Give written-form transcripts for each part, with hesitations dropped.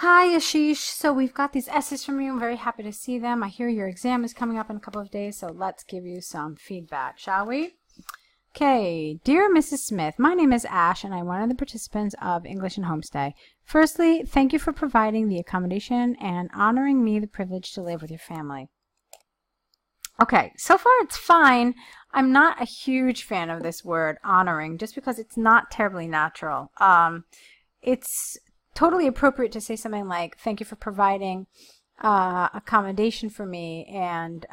Hi, Ashish. So we've got these essays from you. I'm very happy to see them. I hear your exam is coming up in a couple of days, so let's give you some feedback, shall we? Okay, dear Mrs. Smith, my name is Ash, and I'm one of the participants of English and Homestay. Firstly, thank you for providing the accommodation and honoring me the privilege to live with your family. Okay, so far it's fine. I'm not a huge fan of this word, honoring, just because it's not terribly natural. It's totally appropriate to say something like, thank you for providing accommodation for me and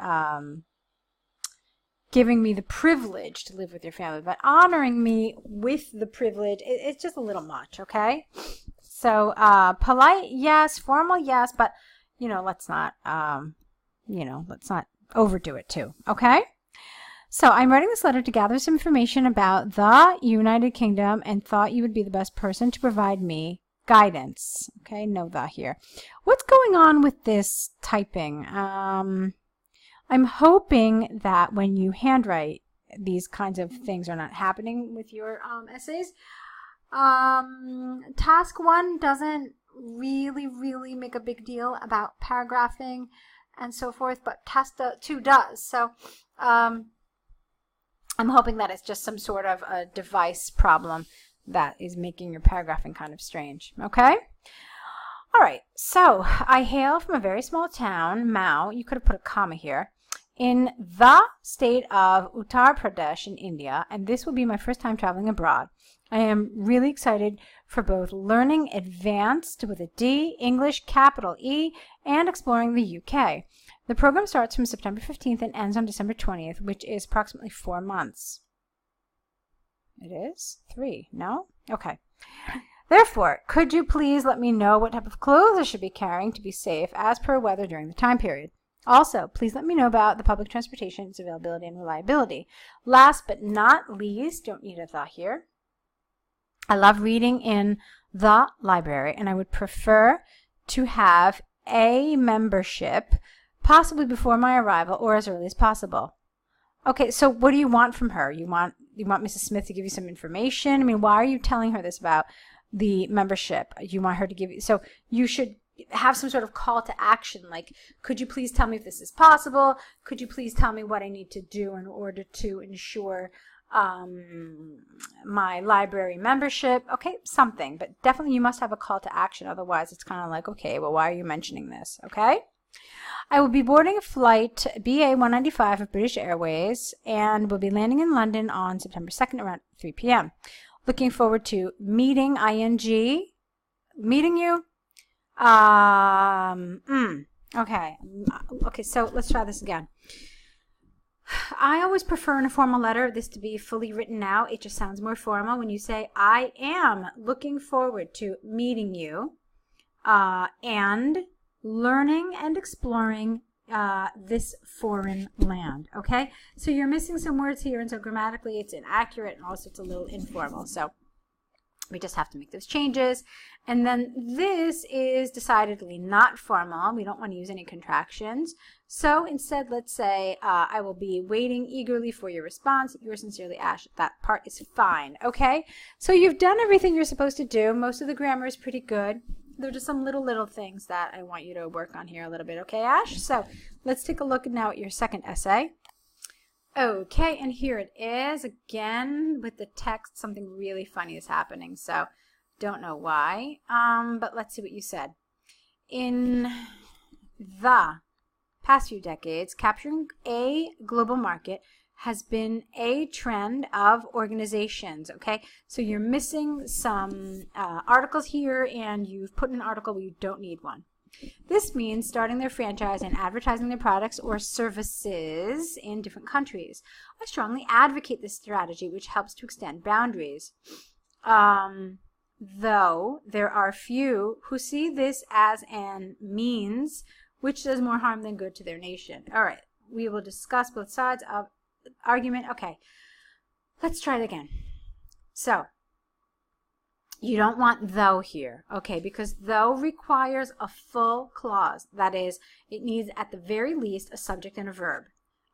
giving me the privilege to live with your family. But honoring me with the privilege, it's just a little much, okay? So polite, yes. Formal, yes. But, let's not, let's not overdo it too, okay? So I'm writing this letter to gather some information about the United Kingdom and thought you would be the best person to provide me guidance. Okay, know that here. What's going on with this typing? I'm hoping that when you handwrite, these kinds of things are not happening with your essays. Task 1 doesn't really make a big deal about paragraphing and so forth, but task 2 does. So I'm hoping that it's just some sort of a device problem that is making your paragraphing kind of strange, okay? All right, so I hail from a very small town, Mao, you could have put a comma here, in the state of Uttar Pradesh in India, and this will be my first time traveling abroad. I am really excited for both learning advanced with a D, English capital E, and exploring the UK. The program starts from September 15th and ends on December 20th, which is approximately 4 months. It is 3, no? Okay. Therefore, could you please let me know what type of clothes I should be carrying to be safe as per weather during the time period? Also, please let me know about the public transportation, its availability and reliability. Last but not least, don't need a the here. I love reading in the library, and I would prefer to have a membership, possibly before my arrival or as early as possible. Okay, so what do you want from her? You want Mrs. Smith to give you some information? I mean, why are you telling her this about the membership? You want her to give you, so you should have some sort of call to action, like, could you please tell me if this is possible? Could you please tell me what I need to do in order to ensure my library membership? Okay, something, but definitely you must have a call to action. Otherwise, it's kind of like, okay, well, why are you mentioning this? Okay. I will be boarding a flight BA 195 of British Airways and will be landing in London on September 2nd around 3 p.m. Looking forward to meeting you. Okay, so let's try this again. I always prefer in a formal letter this to be fully written out. It just sounds more formal when you say, I am looking forward to meeting you and learning and exploring this foreign land, okay? So you're missing some words here, and so grammatically it's inaccurate, and also it's a little informal. So we just have to make those changes. And then this is decidedly not formal. We don't want to use any contractions. So instead, let's say, I will be waiting eagerly for your response. Yours sincerely, Ash. That part is fine, okay? So you've done everything you're supposed to do. Most of the grammar is pretty good. There are just some little things that I want you to work on here a little bit, okay, Ash? So let's take a look now at your second essay. Okay, and here it is. Again, with the text, something really funny is happening, so don't know why. But let's see what you said. In the past few decades, capturing a global market has been a trend of organizations, okay? So you're missing some articles here, and you've put in an article where you don't need one. This means starting their franchise and advertising their products or services in different countries. I strongly advocate this strategy, which helps to extend boundaries. Though there are few who see this as an means which does more harm than good to their nation. All right, we will discuss both sides of the argument. Okay, let's try it again. So, you don't want though here, okay, because though requires a full clause. That is, it needs at the very least a subject and a verb.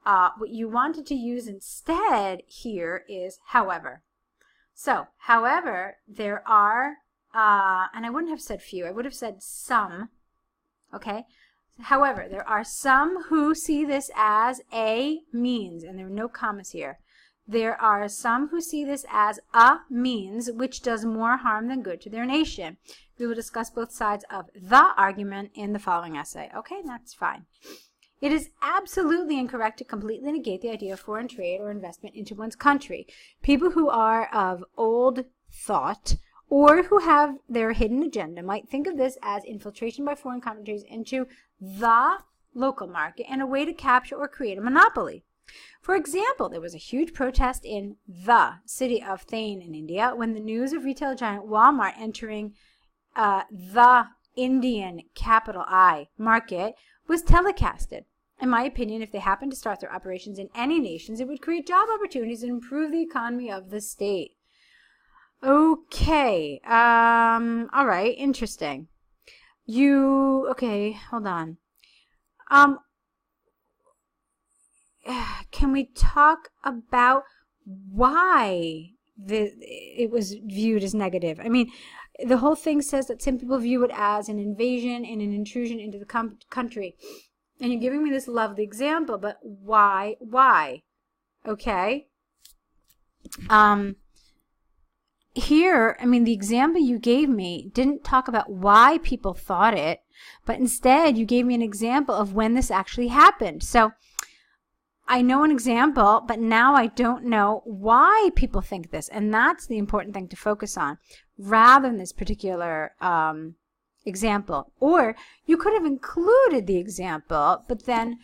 What you wanted to use instead here is however. So, however, there are and I wouldn't have said few, I would have said some, okay? However, there are some who see this as a means, and there are no commas here. There are some who see this as a means which does more harm than good to their nation. We will discuss both sides of the argument in the following essay. Okay, that's fine. It is absolutely incorrect to completely negate the idea of foreign trade or investment into one's country. People who are of old thought or who have their hidden agenda might think of this as infiltration by foreign countries into the local market and a way to capture or create a monopoly. For example, there was a huge protest in the city of Thane in India when the news of retail giant Walmart entering the Indian capital I market was telecasted. In my opinion, if they happened to start their operations in any nations, it would create job opportunities and improve the economy of the state. Okay, all right, interesting. Okay, hold on. Can we talk about why it was viewed as negative? I mean, the whole thing says that some people view it as an invasion and an intrusion into the country. And you're giving me this lovely example, but why? Okay. Here, I mean, the example you gave me didn't talk about why people thought it, but instead you gave me an example of when this actually happened. So I know an example, but now I don't know why people think this, and that's the important thing to focus on, rather than this particular example. Or you could have included the example, but then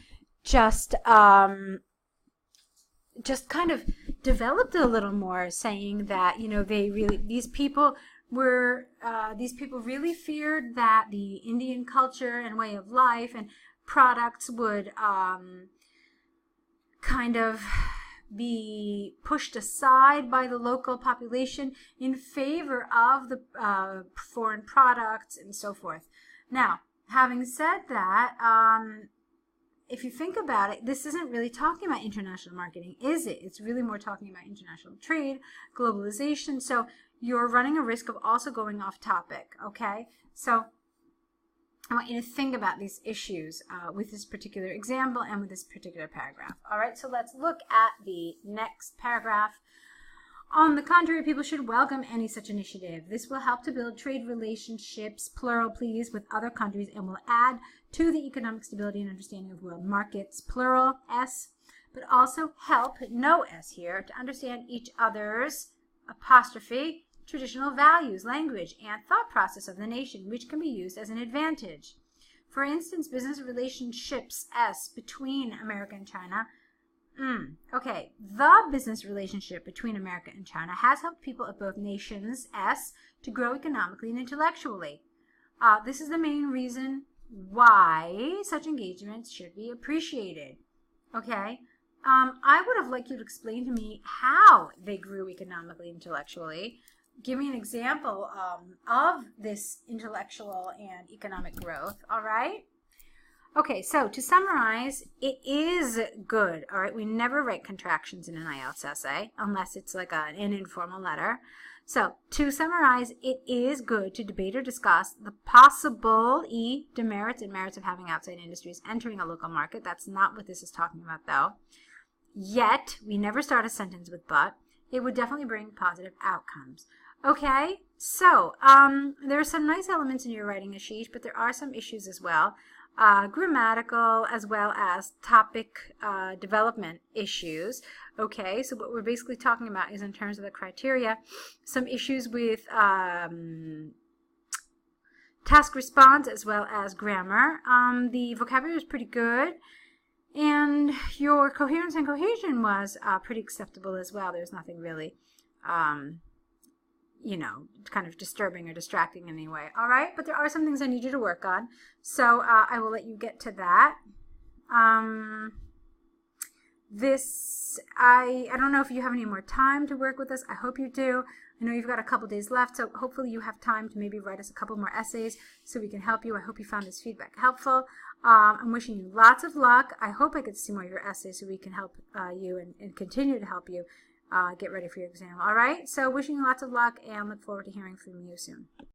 just kind of developed it a little more, saying that, you know, these people really feared that the Indian culture and way of life and products would kind of be pushed aside by the local population in favor of the foreign products and so forth. Now, having said that, if you think about it, this isn't really talking about international marketing, is it? It's really more talking about international trade, globalization. So you're running a risk of also going off topic, okay? So I want you to think about these issues with this particular example and with this particular paragraph. All right, so let's look at the next paragraph. On the contrary, people should welcome any such initiative. This will help to build trade relationships, plural please, with other countries and will add to the economic stability and understanding of world markets, plural S, but also help, no S here, to understand each other's apostrophe traditional values, language, and thought process of the nation, which can be used as an advantage. For instance, business relationships S between America and China. Okay, the business relationship between America and China has helped people of both nations S to grow economically and intellectually. This is the main reason why such engagements should be appreciated. Okay, I would have liked you to explain to me how they grew economically and intellectually. Give me an example of this intellectual and economic growth, all right? Okay, so to summarize, it is good, all right? We never write contractions in an IELTS essay unless it's like an informal letter. So to summarize, it is good to debate or discuss the possible demerits and merits of having outside industries entering a local market. That's not what this is talking about, though. Yet, we never start a sentence with but. It would definitely bring positive outcomes. Okay, so there are some nice elements in your writing, Aashish, but there are some issues as well. Grammatical as well as topic development issues. Okay, so what we're basically talking about is, in terms of the criteria, some issues with task response as well as grammar. The vocabulary is pretty good, and your coherence and cohesion was pretty acceptable as well. There's nothing really you know, kind of disturbing or distracting in any way. All right, but there are some things I need you to work on, so I will let you get to that. I don't know if you have any more time to work with us. I hope you do. I know you've got a couple days left, so hopefully you have time to maybe write us a couple more essays so we can help you. I hope you found this feedback helpful. I'm wishing you lots of luck. I hope I get to see more of your essays so we can help you and continue to help you get ready for your exam. All right, so wishing you lots of luck and look forward to hearing from you soon.